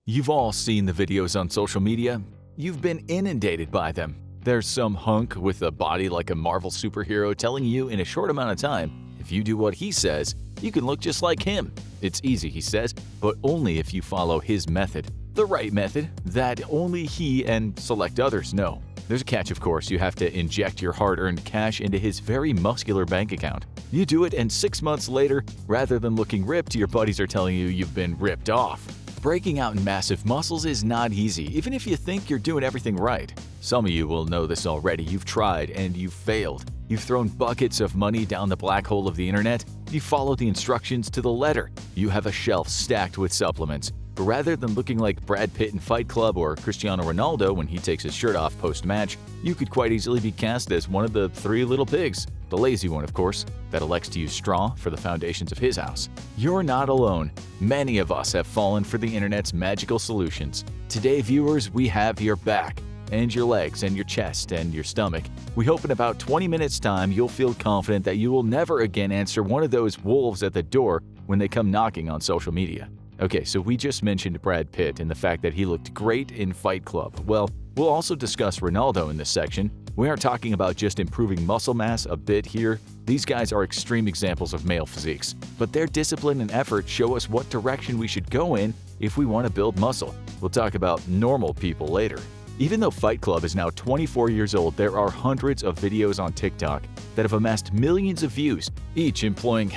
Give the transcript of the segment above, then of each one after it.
You've all seen the videos on social media. You've been inundated by them. There's some hunk with a body like a Marvel superhero telling you in a short amount of time, if you do what he says, you can look just like him. It's easy, he says, but only if you follow his method. The right method that only he and select others know. There's a catch, of course. You have to inject your hard-earned cash into his very muscular bank account. You do it, and 6 months later, rather than looking ripped, your buddies are telling you you've been ripped off. Breaking out in massive muscles is not easy, even if you think you're doing everything right. Some of you will know this already. You've tried and you've failed. You've thrown buckets of money down the black hole of the internet. You followed the instructions to the letter. You have a shelf stacked with supplements. But rather than looking like Brad Pitt in Fight Club or Cristiano Ronaldo when he takes his shirt off post-match, you could quite easily be cast as one of the three little pigs. The lazy one, of course, that elects to use straw for the foundations of his house. You're not alone. Many of us have fallen for the internet's magical solutions. Today, viewers, we have your back, and your legs, and your chest, and your stomach. We hope in about 20 minutes' time you'll feel confident that you will never again answer one of those wolves at the door when they come knocking on social media. Okay, so we just mentioned Brad Pitt and the fact that he looked great in Fight Club. Well, we'll also discuss Ronaldo in this section. We aren't talking about just improving muscle mass a bit here. These guys are extreme examples of male physiques, but their discipline and effort show us what direction we should go in if we want to build muscle. We'll talk about normal people later. Even though Fight Club is now 24 years old, there are hundreds of videos on TikTok that have amassed millions of views, each employing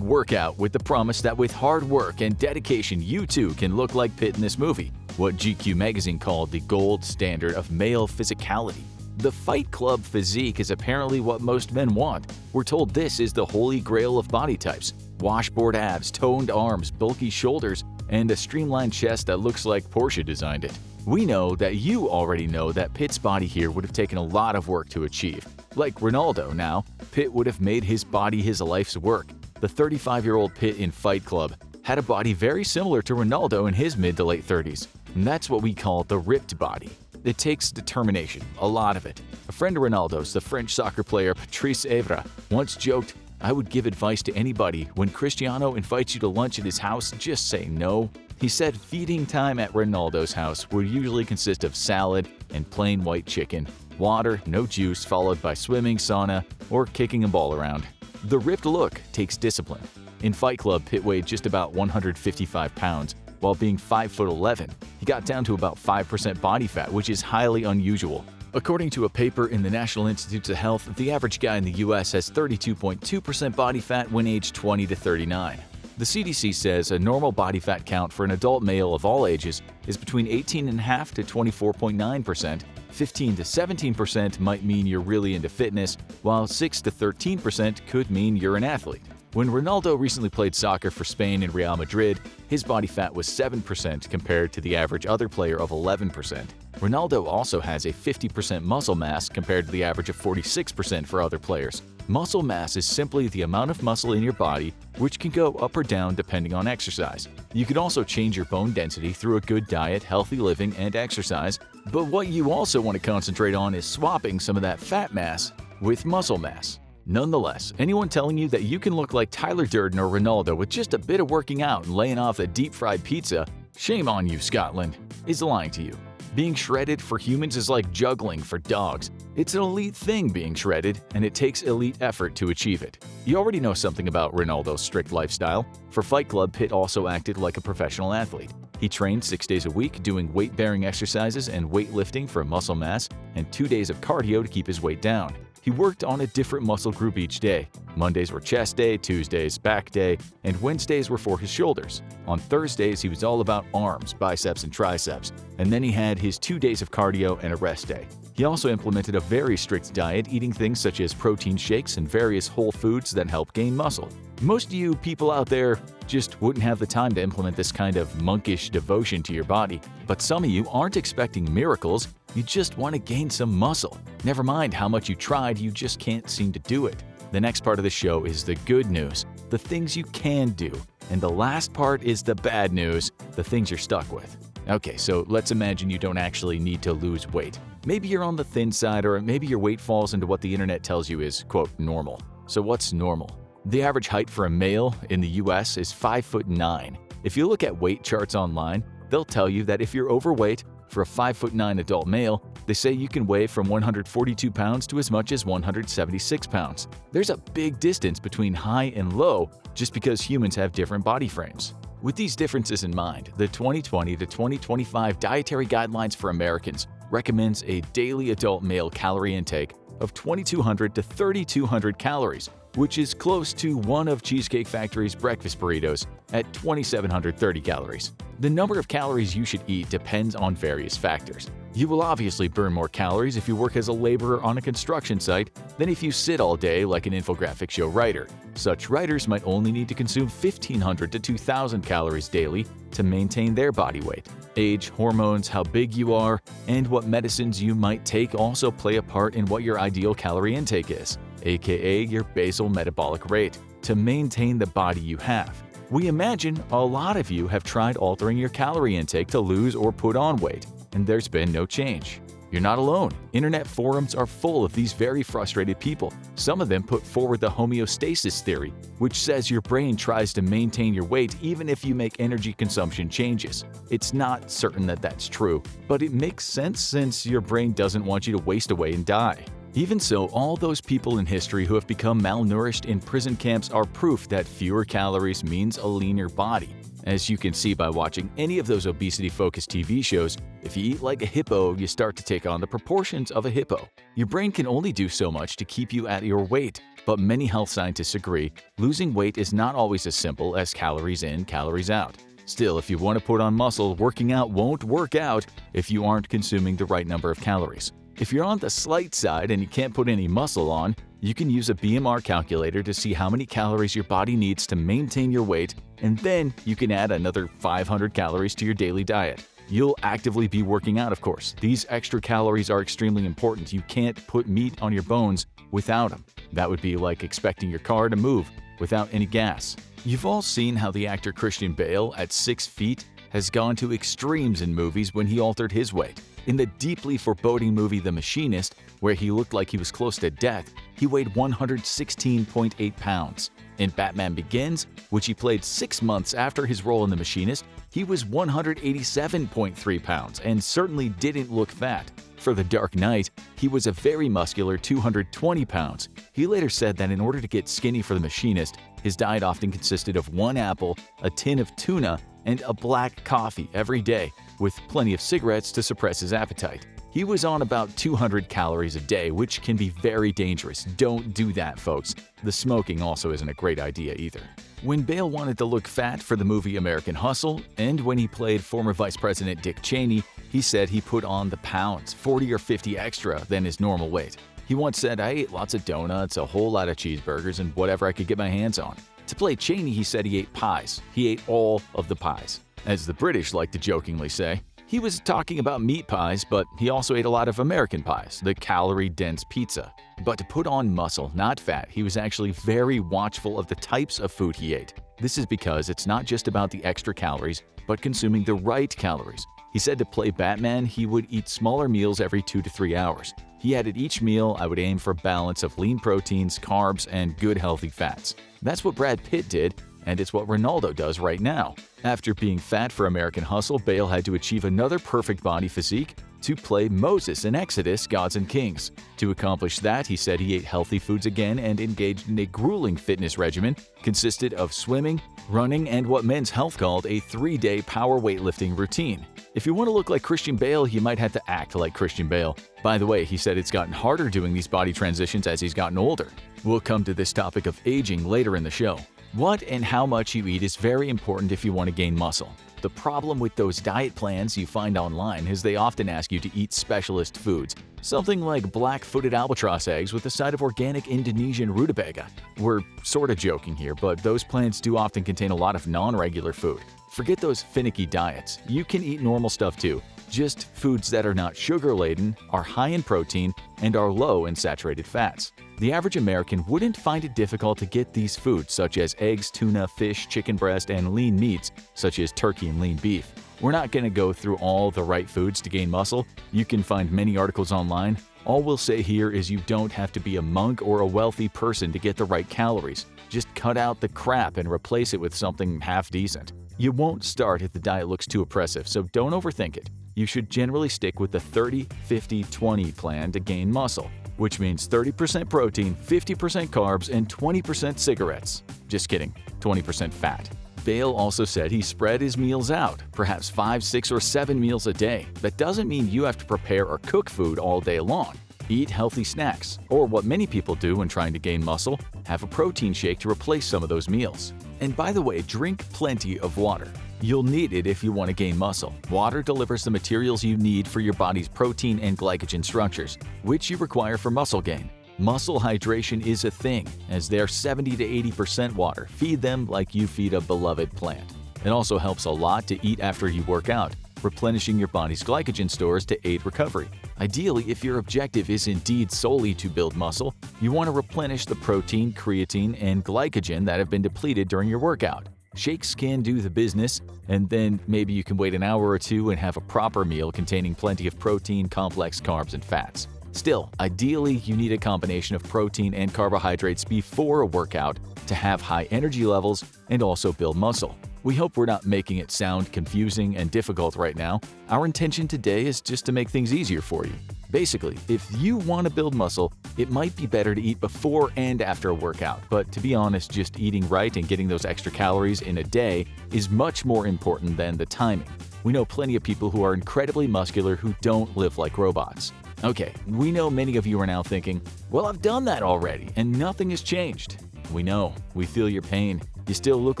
#workout with the promise that with hard work and dedication you too can look like Pitt in this movie, what GQ magazine called the gold standard of male physicality. The Fight Club physique is apparently what most men want. We're told this is the holy grail of body types: washboard abs, toned arms, bulky shoulders, and a streamlined chest that looks like Porsche designed it. We know that you already know that Pitt's body here would have taken a lot of work to achieve. Like Ronaldo now, Pitt would have made his body his life's work. The 35-year-old Pitt in Fight Club had a body very similar to Ronaldo in his mid to late 30s. And that's what we call the ripped body. It takes determination, a lot of it. A friend of Ronaldo's, the French soccer player Patrice Evra, once joked, "I would give advice to anybody. When Cristiano invites you to lunch at his house, just say no." He said feeding time at Ronaldo's house would usually consist of salad and plain white chicken, water, no juice, followed by swimming, sauna, or kicking a ball around. The ripped look takes discipline. In Fight Club, Pitt weighed just about 155 pounds, while being 5'11". He got down to about 5% body fat, which is highly unusual. According to a paper in the National Institutes of Health, the average guy in the US has 32.2% body fat when aged 20 to 39. The CDC says a normal body fat count for an adult male of all ages is between 18.5% to 24.9%. 15 to 17% might mean you're really into fitness, while 6 to 13% could mean you're an athlete. When Ronaldo recently played soccer for Spain and Real Madrid, his body fat was 7% compared to the average other player of 11%. Ronaldo also has a 50% muscle mass compared to the average of 46% for other players. Muscle mass is simply the amount of muscle in your body, which can go up or down depending on exercise. You can also change your bone density through a good diet, healthy living, and exercise, but what you also want to concentrate on is swapping some of that fat mass with muscle mass. Nonetheless, anyone telling you that you can look like Tyler Durden or Ronaldo with just a bit of working out and laying off a deep-fried pizza, shame on you, Scotland, is lying to you. Being shredded for humans is like juggling for dogs. It's an elite thing being shredded, and it takes elite effort to achieve it. You already know something about Ronaldo's strict lifestyle. For Fight Club, Pitt also acted like a professional athlete. He trained 6 days a week, doing weight-bearing exercises and weightlifting for muscle mass, and 2 days of cardio to keep his weight down. He worked on a different muscle group each day. Mondays were chest day, Tuesdays back day, and Wednesdays were for his shoulders. On Thursdays, he was all about arms, biceps, and triceps, and then he had his 2 days of cardio and a rest day. He also implemented a very strict diet, eating things such as protein shakes and various whole foods that help gain muscle. Most of you people out there just wouldn't have the time to implement this kind of monkish devotion to your body, but some of you aren't expecting miracles, you just want to gain some muscle. Never mind how much you tried, you just can't seem to do it. The next part of the show is the good news, the things you can do, and the last part is the bad news, the things you're stuck with. Okay, so let's imagine you don't actually need to lose weight. Maybe you're on the thin side, or maybe your weight falls into what the internet tells you is, quote, normal. So what's normal? The average height for a male in the US is 5'9". If you look at weight charts online, They'll tell you that if you're overweight, for a 5'9" adult male, they say you can weigh from 142 pounds to as much as 176 pounds. There's a big distance between high and low just because humans have different body frames. With these differences in mind, the 2020 to 2025 Dietary Guidelines for Americans recommends a daily adult male calorie intake of 2,200 to 3,200 calories, which is close to one of Cheesecake Factory's breakfast burritos at 2,730 calories. The number of calories you should eat depends on various factors. You will obviously burn more calories if you work as a laborer on a construction site than if you sit all day like an infographic show writer. Such writers might only need to consume 1,500 to 2,000 calories daily to maintain their body weight. Age, hormones, how big you are, and what medicines you might take also play a part in what your ideal calorie intake is, aka your basal metabolic rate, to maintain the body you have. We imagine a lot of you have tried altering your calorie intake to lose or put on weight, and there's been no change. You're not alone. Internet forums are full of these very frustrated people. Some of them put forward the homeostasis theory, which says your brain tries to maintain your weight even if you make energy consumption changes. It's not certain that that's true, but it makes sense since your brain doesn't want you to waste away and die. Even so, all those people in history who have become malnourished in prison camps are proof that fewer calories means a leaner body. As you can see by watching any of those obesity-focused TV shows, if you eat like a hippo, you start to take on the proportions of a hippo. Your brain can only do so much to keep you at your weight, but many health scientists agree losing weight is not always as simple as calories in, calories out. Still, if you want to put on muscle, working out won't work out if you aren't consuming the right number of calories. If you're on the slight side and you can't put any muscle on, you can use a BMR calculator to see how many calories your body needs to maintain your weight, and then you can add another 500 calories to your daily diet. You'll actively be working out, of course. These extra calories are extremely important. You can't put meat on your bones without them. That would be like expecting your car to move without any gas. You've all seen how the actor Christian Bale, at 6 feet, has gone to extremes in movies when he altered his weight. In the deeply foreboding movie The Machinist, where he looked like he was close to death, he weighed 116.8 pounds. In Batman Begins, which he played 6 months after his role in The Machinist, he was 187.3 pounds and certainly didn't look fat. For The Dark Knight, he was a very muscular 220 pounds. He later said that in order to get skinny for The Machinist, his diet often consisted of 1 apple, a tin of tuna, and a black coffee every day, with plenty of cigarettes to suppress his appetite. He was on about 200 calories a day, which can be very dangerous. Don't do that, folks. The smoking also isn't a great idea either. When Bale wanted to look fat for the movie American Hustle, and when he played former Vice President Dick Cheney, he said he put on the pounds, 40 or 50 extra than his normal weight. He once said, "I ate lots of donuts, a whole lot of cheeseburgers, and whatever I could get my hands on." To play Cheney, he said he ate pies. He ate all of the pies. As the British like to jokingly say, he was talking about meat pies, but he also ate a lot of American pies, the calorie-dense pizza. But to put on muscle, not fat, he was actually very watchful of the types of food he ate. This is because it's not just about the extra calories, but consuming the right calories. He said to play Batman, he would eat smaller meals every 2 to 3 hours. He added each meal, I would aim for balance of lean proteins, carbs, and good healthy fats. That's what Brad Pitt did, and it's what Ronaldo does right now. After being fat for American Hustle, Bale had to achieve another perfect body physique to play Moses in Exodus, Gods and Kings. To accomplish that, he said he ate healthy foods again and engaged in a grueling fitness regimen consisted of swimming, running, and what Men's Health called a 3-day power weightlifting routine. If you want to look like Christian Bale, you might have to act like Christian Bale. By the way, he said it's gotten harder doing these body transitions as he's gotten older. We'll come to this topic of aging later in the show. What and how much you eat is very important if you want to gain muscle. The problem with those diet plans you find online is they often ask you to eat specialist foods, something like black-footed albatross eggs with a side of organic Indonesian rutabaga. We're sort of joking here, but those plans do often contain a lot of non-regular food. Forget those finicky diets. You can eat normal stuff too. Just foods that are not sugar-laden, are high in protein, and are low in saturated fats. The average American wouldn't find it difficult to get these foods such as eggs, tuna, fish, chicken breast, and lean meats such as turkey and lean beef. We're not going to go through all the right foods to gain muscle. You can find many articles online. All we'll say here is you don't have to be a monk or a wealthy person to get the right calories. Just cut out the crap and replace it with something half decent. You won't start if the diet looks too oppressive, so don't overthink it. You should generally stick with the 30-50-20 plan to gain muscle, which means 30% protein, 50% carbs, and 20% cigarettes. Just kidding, 20% fat. Bale also said he spread his meals out, perhaps 5, 6, or 7 meals a day. That doesn't mean you have to prepare or cook food all day long. Eat healthy snacks, or what many people do when trying to gain muscle, have a protein shake to replace some of those meals. And by the way, drink plenty of water. You'll need it if you want to gain muscle. Water delivers the materials you need for your body's protein and glycogen structures, which you require for muscle gain. Muscle hydration is a thing, as they're 70 to 80% water. Feed them like you feed a beloved plant. It also helps a lot to eat after you work out, replenishing your body's glycogen stores to aid recovery. Ideally, if your objective is indeed solely to build muscle, you want to replenish the protein, creatine, and glycogen that have been depleted during your workout. Shakes can do the business, and then maybe you can wait an hour or two and have a proper meal containing plenty of protein, complex carbs, and fats. Still, ideally, you need a combination of protein and carbohydrates before a workout to have high energy levels and also build muscle. We hope we're not making it sound confusing and difficult right now. Our intention today is just to make things easier for you. Basically, if you want to build muscle, it might be better to eat before and after a workout, but to be honest, just eating right and getting those extra calories in a day is much more important than the timing. We know plenty of people who are incredibly muscular who don't live like robots. Okay, we know many of you are now thinking, well, I've done that already and nothing has changed. We know, we feel your pain. You still look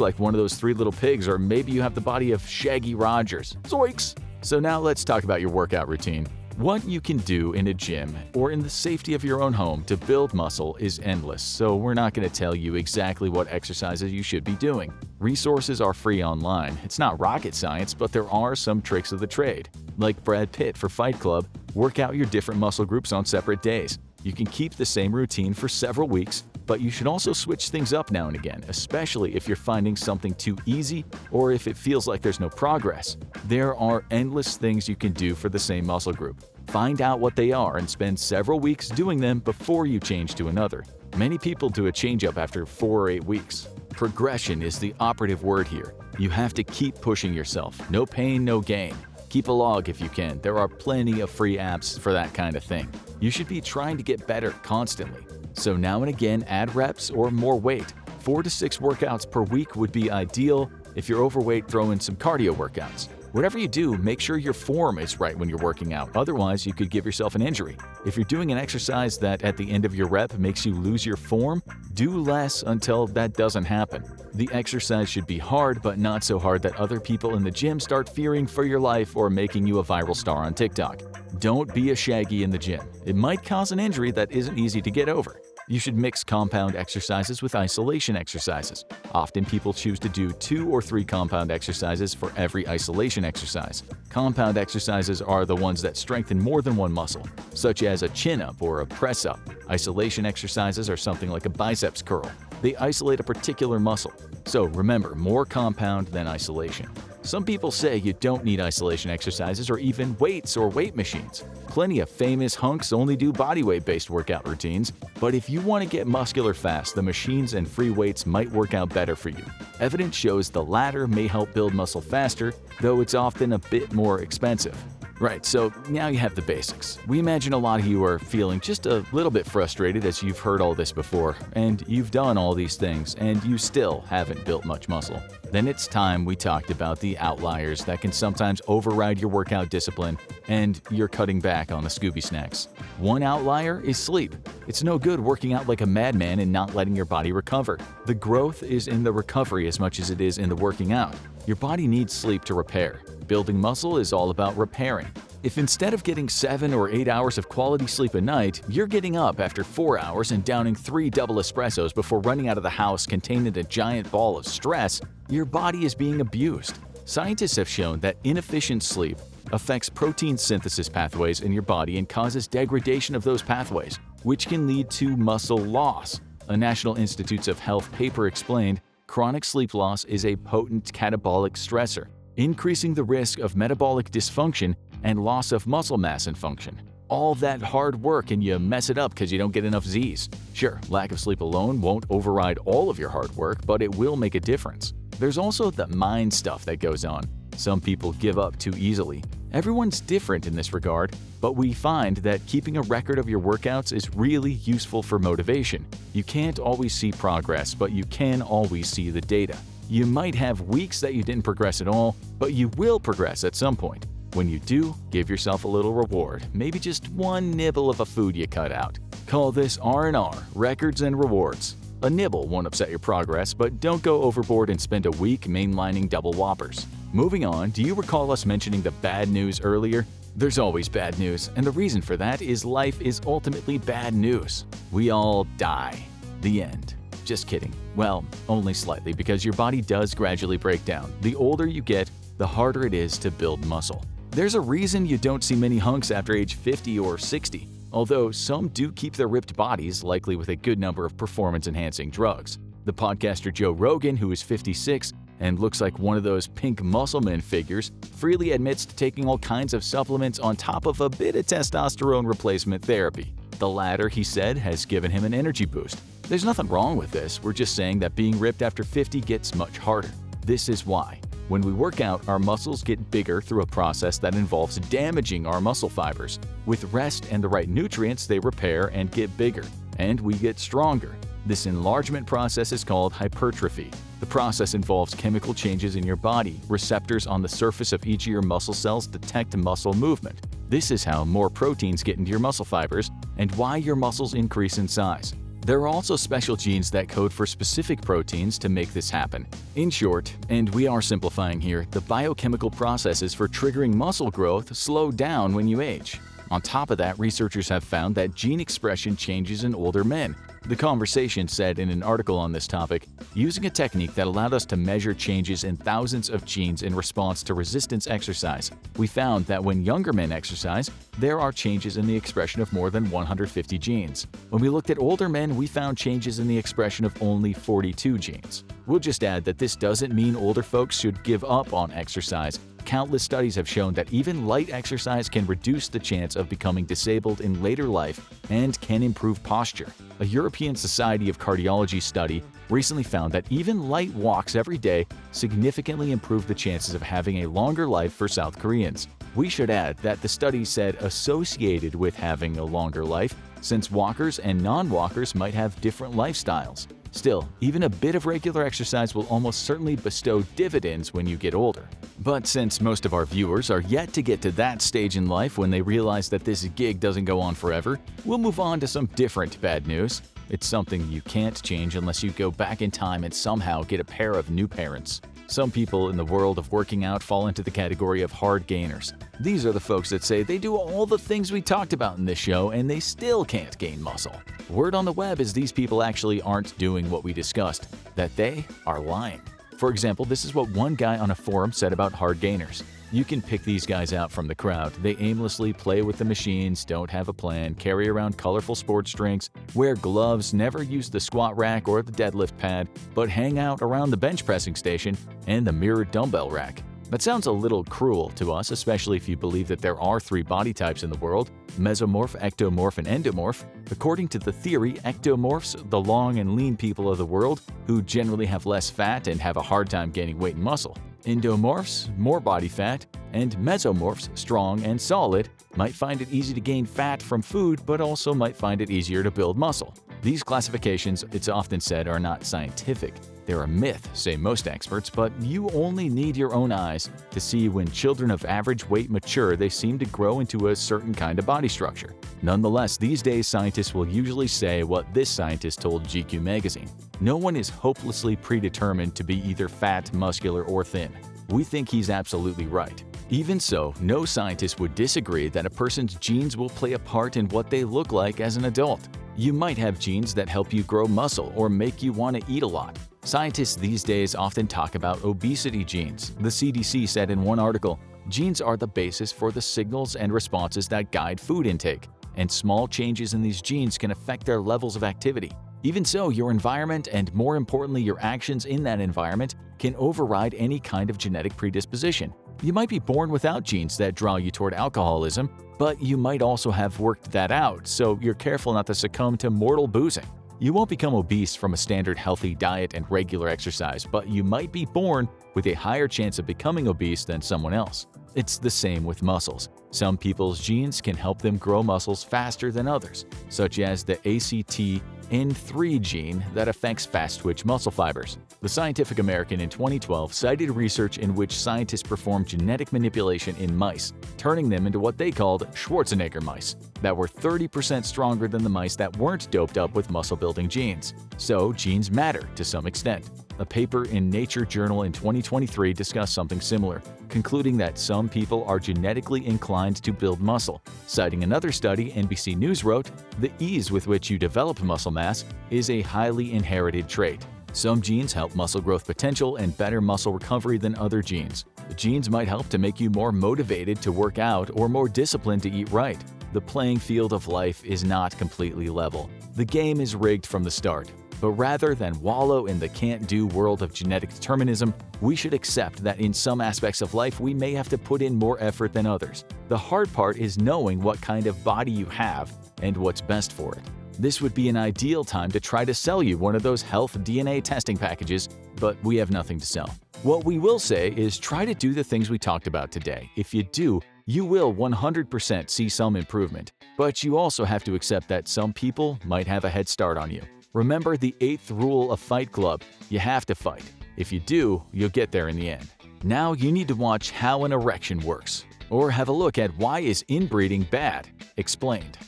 like one of those 3 little pigs, or maybe you have the body of Shaggy Rogers. Zoinks! So now let's talk about your workout routine. What you can do in a gym or in the safety of your own home to build muscle is endless, so we're not going to tell you exactly what exercises you should be doing. Resources are free online. It's not rocket science, but there are some tricks of the trade. Like Brad Pitt for Fight Club, work out your different muscle groups on separate days. You can keep the same routine for several weeks, but you should also switch things up now and again, especially if you're finding something too easy or if it feels like there's no progress. There are endless things you can do for the same muscle group. Find out what they are and spend several weeks doing them before you change to another. Many people do a change-up after 4 or 8 weeks. Progression is the operative word here. You have to keep pushing yourself. No pain, no gain. Keep a log if you can. There are plenty of free apps for that kind of thing. You should be trying to get better constantly. So now and again, add reps or more weight. 4 to 6 workouts per week would be ideal. If you're overweight, throw in some cardio workouts. Whatever you do, make sure your form is right when you're working out. Otherwise, you could give yourself an injury. If you're doing an exercise that at the end of your rep makes you lose your form, do less until that doesn't happen. The exercise should be hard, but not so hard that other people in the gym start fearing for your life or making you a viral star on TikTok. Don't be a shaggy in the gym. It might cause an injury that isn't easy to get over. You should mix compound exercises with isolation exercises. Often people choose to do 2 or 3 compound exercises for every isolation exercise. Compound exercises are the ones that strengthen more than one muscle, such as a chin-up or a press-up. Isolation exercises are something like a biceps curl. They isolate a particular muscle. So remember, more compound than isolation. Some people say you don't need isolation exercises or even weights or weight machines. Plenty of famous hunks only do bodyweight-based workout routines, but if you want to get muscular fast, the machines and free weights might work out better for you. Evidence shows the latter may help build muscle faster, though it's often a bit more expensive. Right, so now you have the basics. We imagine a lot of you are feeling just a little bit frustrated as you've heard all this before, and you've done all these things, and you still haven't built much muscle. Then it's time we talked about the outliers that can sometimes override your workout discipline, and you're cutting back on the Scooby snacks. One outlier is sleep. It's no good working out like a madman and not letting your body recover. The growth is in the recovery as much as it is in the working out. Your body needs sleep to repair. Building muscle is all about repairing. If instead of getting 7 or 8 hours of quality sleep a night, you're getting up after 4 hours and downing 3 double espressos before running out of the house contained in a giant ball of stress, your body is being abused. Scientists have shown that inefficient sleep affects protein synthesis pathways in your body and causes degradation of those pathways, which can lead to muscle loss. A National Institutes of Health paper explained, chronic sleep loss is a potent catabolic stressor, increasing the risk of metabolic dysfunction and loss of muscle mass and function. All that hard work and you mess it up because you don't get enough Z's. Sure, lack of sleep alone won't override all of your hard work, but it will make a difference. There's also the mind stuff that goes on. Some people give up too easily. Everyone's different in this regard, but we find that keeping a record of your workouts is really useful for motivation. You can't always see progress, but you can always see the data. You might have weeks that you didn't progress at all, but you will progress at some point. When you do, give yourself a little reward, maybe just one nibble of a food you cut out. Call this R&R, records and rewards. A nibble won't upset your progress, but don't go overboard and spend a week mainlining double whoppers. Moving on, do you recall us mentioning the bad news earlier? There's always bad news, and the reason for that is life is ultimately bad news. We all die. The end. Just kidding. Well, only slightly, because your body does gradually break down. The older you get, the harder it is to build muscle. There's a reason you don't see many hunks after age 50 or 60, although some do keep their ripped bodies, likely with a good number of performance-enhancing drugs. The podcaster Joe Rogan, who is 56 and looks like one of those pink muscleman figures, freely admits to taking all kinds of supplements on top of a bit of testosterone replacement therapy. The latter, he said, has given him an energy boost. There's nothing wrong with this, we're just saying that being ripped after 50 gets much harder. This is why. When we work out, our muscles get bigger through a process that involves damaging our muscle fibers. With rest and the right nutrients, they repair and get bigger, and we get stronger. This enlargement process is called hypertrophy. The process involves chemical changes in your body. Receptors on the surface of each of your muscle cells detect muscle movement. This is how more proteins get into your muscle fibers and why your muscles increase in size. There are also special genes that code for specific proteins to make this happen. In short, and we are simplifying here, the biochemical processes for triggering muscle growth slow down when you age. On top of that, researchers have found that gene expression changes in older men. The Conversation said in an article on this topic, using a technique that allowed us to measure changes in thousands of genes in response to resistance exercise, we found that when younger men exercise, there are changes in the expression of more than 150 genes. When we looked at older men, we found changes in the expression of only 42 genes. We'll just add that this doesn't mean older folks should give up on exercise. Countless studies have shown that even light exercise can reduce the chance of becoming disabled in later life and can improve posture. A European Society of Cardiology study recently found that even light walks every day significantly improve the chances of having a longer life for South Koreans. We should add that the study said associated with having a longer life, since walkers and non-walkers might have different lifestyles. Still, even a bit of regular exercise will almost certainly bestow dividends when you get older. But since most of our viewers are yet to get to that stage in life when they realize that this gig doesn't go on forever, we'll move on to some different bad news. It's something you can't change unless you go back in time and somehow get a pair of new parents. Some people in the world of working out fall into the category of hard gainers. These are the folks that say they do all the things we talked about in this show and they still can't gain muscle. Word on the web is these people actually aren't doing what we discussed, that they are lying. For example, this is what one guy on a forum said about hard gainers. You can pick these guys out from the crowd. They aimlessly play with the machines, don't have a plan, carry around colorful sports drinks, wear gloves, never use the squat rack or the deadlift pad, but hang out around the bench pressing station and the mirrored dumbbell rack. That sounds a little cruel to us, especially if you believe that there are 3 body types in the world: mesomorph, ectomorph, and endomorph. According to the theory, ectomorphs, the long and lean people of the world who generally have less fat and have a hard time gaining weight and muscle. Endomorphs, more body fat, and mesomorphs, strong and solid, might find it easy to gain fat from food but also might find it easier to build muscle. These classifications, it's often said, are not scientific. They're a myth, say most experts, but you only need your own eyes to see when children of average weight mature, they seem to grow into a certain kind of body structure. Nonetheless, these days scientists will usually say what this scientist told GQ magazine. No one is hopelessly predetermined to be either fat, muscular, or thin. We think he's absolutely right. Even so, no scientist would disagree that a person's genes will play a part in what they look like as an adult. You might have genes that help you grow muscle or make you want to eat a lot. Scientists these days often talk about obesity genes. The CDC said in one article, genes are the basis for the signals and responses that guide food intake, and small changes in these genes can affect their levels of activity. Even so, your environment and, more importantly, your actions in that environment can override any kind of genetic predisposition. You might be born without genes that draw you toward alcoholism, but you might also have worked that out, so you're careful not to succumb to mortal boozing. You won't become obese from a standard healthy diet and regular exercise, but you might be born with a higher chance of becoming obese than someone else. It's the same with muscles. Some people's genes can help them grow muscles faster than others, such as the ACTN3 gene that affects fast-twitch muscle fibers. The Scientific American in 2012 cited research in which scientists performed genetic manipulation in mice, turning them into what they called Schwarzenegger mice, that were 30% stronger than the mice that weren't doped up with muscle-building genes. So, genes matter to some extent. A paper in Nature journal in 2023 discussed something similar, concluding that some people are genetically inclined to build muscle. Citing another study, NBC News wrote, "The ease with which you develop muscle mass is a highly inherited trait. Some genes help muscle growth potential and better muscle recovery than other genes. The genes might help to make you more motivated to work out or more disciplined to eat right. The playing field of life is not completely level. The game is rigged from the start. But rather than wallow in the can't-do world of genetic determinism, we should accept that in some aspects of life we may have to put in more effort than others. The hard part is knowing what kind of body you have and what's best for it. This would be an ideal time to try to sell you one of those health DNA testing packages, but we have nothing to sell. What we will say is try to do the things we talked about today. If you do, you will 100% see some improvement, but you also have to accept that some people might have a head start on you. Remember the 8th rule of Fight Club: you have to fight. If you do, you'll get there in the end. Now you need to watch how an erection works, or have a look at Why is Inbreeding Bad? Explained.